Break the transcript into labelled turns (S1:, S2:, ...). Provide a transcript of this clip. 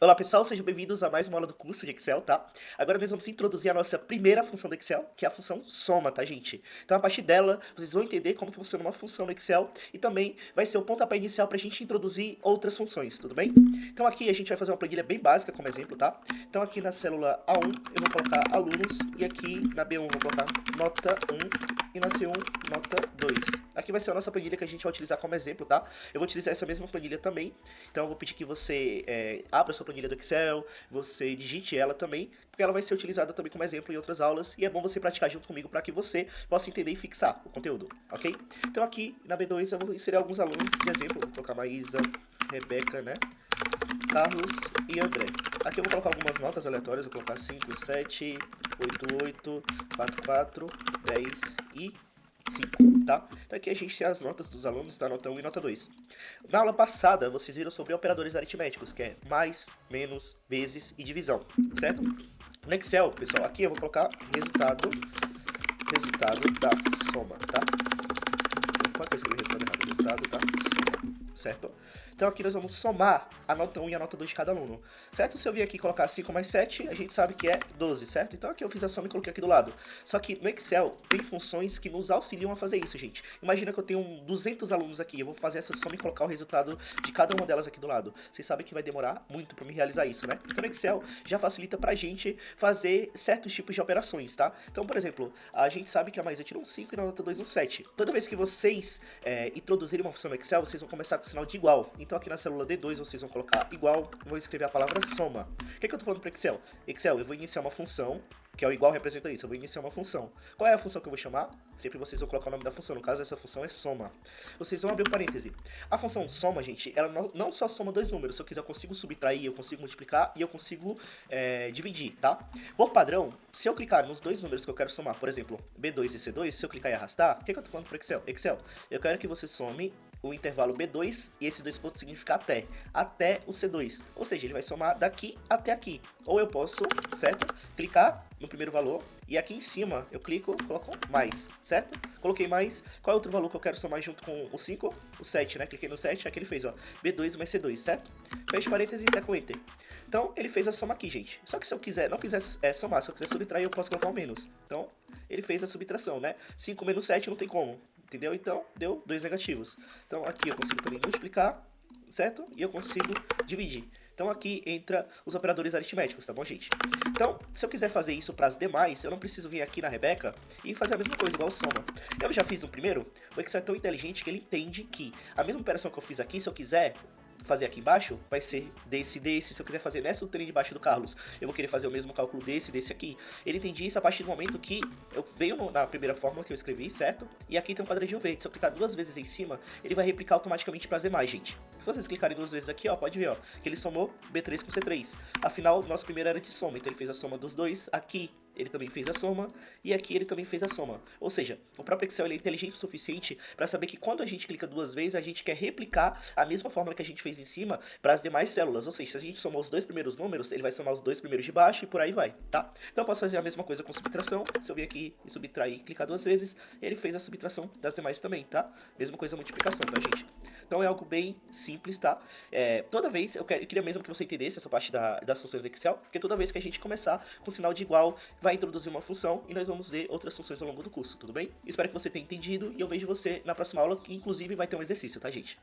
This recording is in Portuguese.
S1: Olá pessoal, sejam bem-vindos a mais uma aula do curso de Excel, tá? Agora nós vamos introduzir a nossa primeira função do Excel, que é a função soma, tá gente? Então a partir dela, vocês vão entender como que funciona uma função no Excel e também vai ser o pontapé inicial para a gente introduzir outras funções, tudo bem? Então aqui a gente vai fazer uma planilha bem básica como exemplo, tá? Então aqui na célula A1 eu vou colocar alunos e aqui na B1 eu vou colocar nota 1 e na C1 nota 2. Aqui vai ser a nossa planilha que a gente vai utilizar como exemplo, tá? Eu vou utilizar essa mesma planilha também, então eu vou pedir que você abra a sua planilha do Excel, você digite ela também, porque ela vai ser utilizada também como exemplo em outras aulas, e é bom você praticar junto comigo para que você possa entender e fixar o conteúdo, ok? Então aqui na B2 eu vou inserir alguns alunos de exemplo, vou colocar Maísa, Rebeca, né? Carlos e André. Aqui eu vou colocar algumas notas aleatórias, vou colocar 5, 7, 8, 8, 4, 4, 10 e 5, tá? Então aqui a gente tem as notas dos alunos da nota 1 e nota 2. Na aula passada, vocês viram sobre operadores aritméticos, que é mais, menos, vezes e divisão, certo? No Excel, pessoal, aqui eu vou colocar resultado da soma, tá? Opa, eu escrevi resultado errado, resultado da soma, certo? Então aqui nós vamos somar a nota 1 e a nota 2 de cada aluno, certo? Se eu vir aqui colocar 5 mais 7, a gente sabe que é 12, certo? Então aqui eu fiz a soma e coloquei aqui do lado. Só que no Excel tem funções que nos auxiliam a fazer isso, gente. Imagina que eu tenho 200 alunos aqui, eu vou fazer essa soma e colocar o resultado de cada uma delas aqui do lado. Vocês sabem que vai demorar muito para me realizar isso, né? Então no Excel já facilita pra gente fazer certos tipos de operações, tá? Então, por exemplo, a gente sabe que a Maísa tirou um 5 e na nota 2 um 7. Toda vez que vocês introduzirem uma função no Excel, vocês vão começar com o sinal de igual. Então aqui na célula D2 vocês vão colocar igual, vou escrever a palavra soma. O que eu tô falando para Excel? Excel, eu vou iniciar uma função, que é o igual representa isso, eu vou iniciar uma função. Qual é a função que eu vou chamar? Sempre vocês vão colocar o nome da função, no caso essa função é soma. Vocês vão abrir um parêntese. A função soma, gente, ela não só soma dois números, se eu quiser eu consigo subtrair, eu consigo multiplicar e eu consigo dividir, tá? Por padrão, se eu clicar nos dois números que eu quero somar, por exemplo, B2 e C2, se eu clicar e arrastar, o que eu tô falando para Excel? Excel, eu quero que você some o intervalo B2, e esses dois pontos significam até o C2, ou seja, ele vai somar daqui até aqui, ou eu posso, certo, clicar no primeiro valor, e aqui em cima eu clico, coloco mais, certo? Coloquei mais, qual é outro valor que eu quero somar junto com o 5? O 7, né? Cliquei no 7, aqui ele fez, ó, B2 mais C2, certo? Fecha parênteses e com Enter. Então, ele fez a soma aqui, gente. Só que se eu não quiser somar, se eu quiser subtrair, eu posso colocar um menos. Então, ele fez a subtração, né? 5 menos 7 não tem como, entendeu? Então, deu 2 negativos. Então, aqui eu consigo também multiplicar, certo? E eu consigo dividir. Então aqui entra os operadores aritméticos, tá bom, gente? Então, se eu quiser fazer isso para as demais, eu não preciso vir aqui na Rebeca e fazer a mesma coisa, igual soma. Eu já fiz no primeiro, o Excel é tão inteligente que ele entende que a mesma operação que eu fiz aqui, se eu quiser fazer aqui embaixo, vai ser desse. Se eu quiser fazer nessa letrinha de baixo do Carlos, eu vou querer fazer o mesmo cálculo desse aqui. Ele entendi isso a partir do momento que eu veio na primeira fórmula que eu escrevi, certo? E aqui tem um quadradinho verde. Se eu clicar duas vezes em cima, ele vai replicar automaticamente para as demais, gente. Se vocês clicarem duas vezes aqui, ó, pode ver, ó, que ele somou B3 com C3. Afinal, nosso primeiro era de soma, então ele fez a soma dos dois. Aqui ele também fez a soma, e aqui ele também fez a soma. Ou seja, o próprio Excel ele é inteligente o suficiente para saber que quando a gente clica duas vezes, a gente quer replicar a mesma fórmula que a gente fez em cima para as demais células. Ou seja, se a gente somar os dois primeiros números, ele vai somar os dois primeiros de baixo e por aí vai, tá? Então eu posso fazer a mesma coisa com subtração. Se eu vir aqui e subtrair e clicar duas vezes, ele fez a subtração das demais também, tá? Mesma coisa a multiplicação, tá, gente? Então é algo bem simples, tá? Toda vez, eu queria mesmo que você entendesse essa parte das funções do Excel, porque toda vez que a gente começar com sinal de igual, vai introduzir uma função e nós vamos ver outras funções ao longo do curso, tudo bem? Espero que você tenha entendido e eu vejo você na próxima aula, que inclusive vai ter um exercício, tá, gente?